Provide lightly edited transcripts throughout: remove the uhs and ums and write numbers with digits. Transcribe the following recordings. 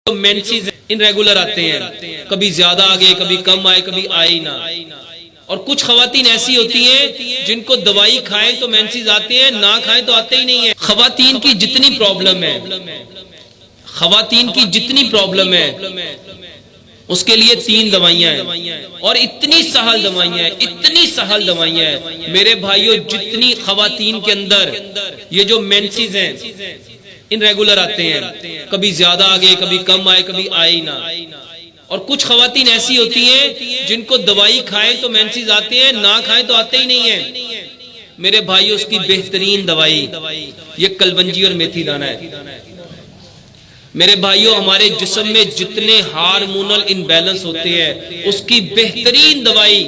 Menses in regular آتے ہیں، کبھی زیادہ آگے کبھی کم آئے کبھی آئے ہی نہ. اور کچھ خواتین ایسی ہوتی ہیں جن کو دوائی کھائیں تو مینسز آتے ہیں، نہ کھائیں تو آتے ہی نہیں ہیں. خواتین کی جتنی پرابلم ہے، خواتین کی جتنی پرابلم ہے اس کے لیے 3 دوائیاں ہیں، اور اتنی سہل دوائیاں ہیں، اتنی سہل دوائیاں ہیں میرے بھائیوں. جتنی خواتین کے اندر یہ جو مینسز ہیں ان ریگولر آتے ہیں، کبھی زیادہ آگے کبھی کم آئے کبھی آئے ہی نہ. اور کچھ خواتین ایسی ہوتی ہیں جن کو دوائی کھائیں تو مینسز آتے ہیں، نہ کھائیں تو آتے ہی نہیں ہیں. میرے بھائیوں اس کی بہترین دوائی یہ کلونجی اور میتھی دانہ ہے. میرے بھائیوں ہمارے جسم میں جتنے ہارمونل انبیلنس ہوتے ہیں اس کی بہترین دوائی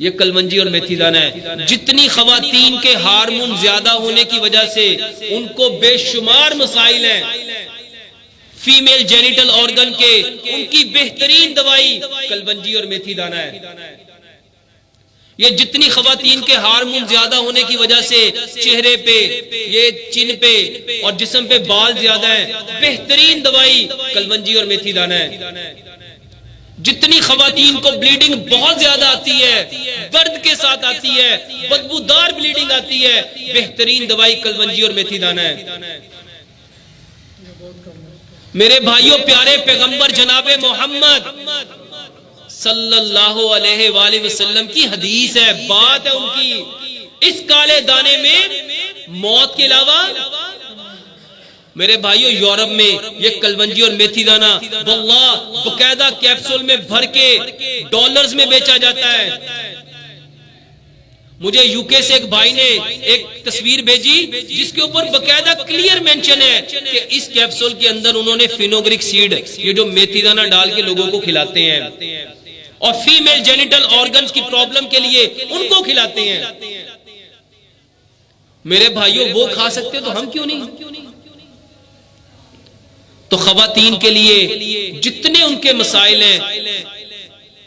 یہ کلونجی اور میتھی دانہ ہے. جتنی خواتین کے ہارمون زیادہ ہونے کی وجہ سے ان کو بے شمار مسائل ہیں فیمیل جینیٹل آرگن کے، ان کی بہترین دوائی کلونجی اور میتھی دانہ ہے. یہ جتنی خواتین کے ہارمون زیادہ ہونے کی وجہ سے چہرے پہ، یہ چن پہ اور جسم پہ بال زیادہ ہیں، بہترین دوائی کلونجی اور میتھی دانہ ہے. جتنی خواتین کو بلیڈنگ بہت زیادہ آتی ہے، درد کے ساتھ آتی ہے، بدبودار بلیڈنگ آتی ہے، بہترین دوائی کلونجی اور میتھی دانہ ہے. میرے بھائیوں پیارے پیغمبر جناب محمد صلی اللہ علیہ وآلہ وسلم کی حدیث ہے، بات ہے ان کی. اس کالے دانے میں موت کے علاوہ میرے بھائیوں یورپ میں یہ کلونجی اور میتھی دانہ واللہ باقاعدہ کیپسول میں بھر کے ڈالرز میں بیچا جاتا ہے. مجھے یوکے سے ایک بھائی نے ایک تصویر بھیجی جس کے اوپر باقاعدہ کلیئر مینشن ہے کہ اس کیپسول کے اندر انہوں نے فینوگرک سیڈ، یہ جو میتھی دانہ ڈال کے لوگوں کو کھلاتے ہیں، اور فیمیل جینیٹل آرگنز کی پرابلم کے لیے ان کو کھلاتے ہیں. میرے بھائیوں وہ کھا سکتے تو ہم کیوں نہیں؟ تو خواتین کے لیے جتنے ان کے مسائل ہیں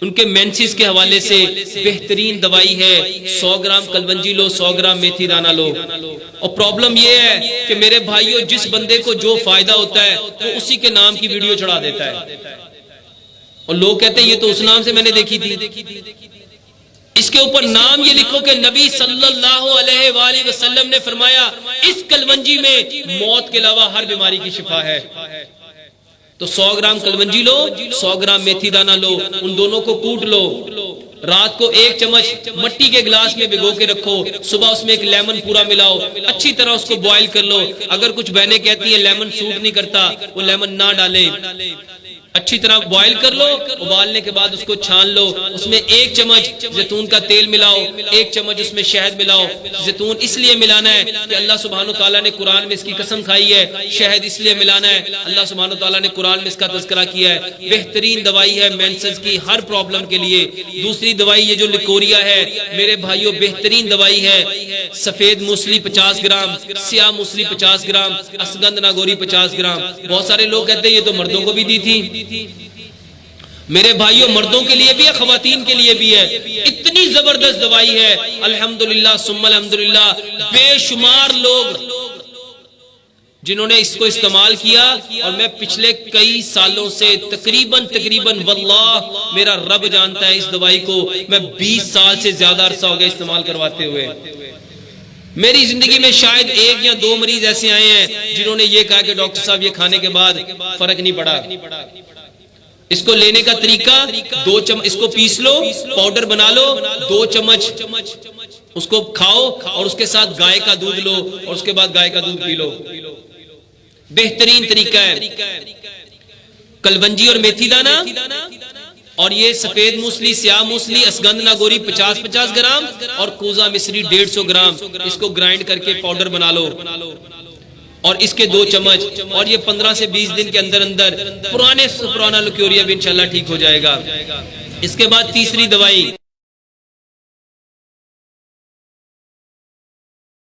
ان کے مینسز کے حوالے سے بہترین دوائی ہے. 100 گرام کلونجی لو، 100 گرام میتھی دانہ لو. اور پرابلم یہ ہے کہ میرے بھائیوں جس بندے کو جو فائدہ ہوتا ہے وہ اسی کے نام کی ویڈیو چڑھا دیتا ہے، اور لوگ کہتے ہیں یہ تو اس نام سے میں نے دیکھی تھی. اس کے اوپر نام یہ لکھو کہ نبی صلی اللہ علیہ وآلہ وسلم نے فرمایا اس کلونجی میں موت کے علاوہ ہر بیماری کی شفا ہے. تو 100 گرام کلونجی لو، 100 گرام میتھی دانہ لو، ان دونوں کو کوٹ لو. رات کو 1 چمچ مٹی کے گلاس میں بھگو کے رکھو، صبح اس میں 1 لیمن پورا ملاؤ، اچھی طرح اس کو بوائل کر لو. اگر کچھ بہنیں کہتی ہیں لیمن سوٹ نہیں کرتا، وہ لیمن نہ ڈالیں. اچھی طرح بوائل کر لو، ابالنے کے بعد اس کو چھان لو. اس میں 1 چمچ زیتون کا تیل ملاؤ، 1 چمچ اس میں شہد ملاؤ. زیتون اس لیے ملانا ہے کہ اللہ سبحانہ وتعالیٰ نے قرآن میں اس کی قسم کھائی ہے. شہد اس لیے ملانا ہے، اللہ سبحانہ وتعالیٰ نے قرآن میں اس کا تذکرہ کیا ہے. بہترین دوائی ہے مینسز کی ہر پرابلم کے لیے. دوسری دوائی یہ جو لیکوریا ہے میرے بھائیوں بہترین دوائی ہے. سفید موسلی 50 گرام، سیاہ موسلی 50 گرام، اسگند ناگوری 50 گرام. بہت سارے لوگ کہتے ہیں یہ تو مردوں کو بھی دی تھی. میرے بھائیوں مردوں کے لیے بھی ہے، خواتین کے لیے بھی ہے. اتنی زبردست دوائی ہے الحمدللہ ثم الحمدللہ. بے شمار لوگ جنہوں نے اس کو استعمال کیا، اور میں پچھلے کئی سالوں سے تقریباً واللہ میرا رب جانتا ہے اس دوائی کو میں 20 سال سے زیادہ عرصہ ہو گیا استعمال کرواتے ہوئے. میری زندگی میں شاید 1 یا 2 مریض ایسے آئے ہیں جنہوں نے یہ کہا کہ ڈاکٹر صاحب یہ کھانے کے بعد فرق نہیں پڑا. اس کو لینے کا طریقہ 2 چمچ اس کو پیس لو، پاؤڈر بنا لو، 2 چمچ اس کو کھاؤ، اور اس کے ساتھ گائے کا دودھ لو، اور اس کے بعد گائے کا دودھ پی لو. بہترین طریقہ ہے. کلونجی اور میتھی دانہ، اور یہ سفید موسلی، سیاہ موسلی، اسگند ناگوری 50 گرام، اور کوزہ مصری 150 گرام. اس کو گرائنڈ کر کے پاؤڈر بنا لو، اور اس کے 2 چمچ، اور یہ 15 سے 20 دن کے اندر پرانا لیکوریا بھی انشاءاللہ ٹھیک ہو جائے گا. اس کے بعد تیسری دوائی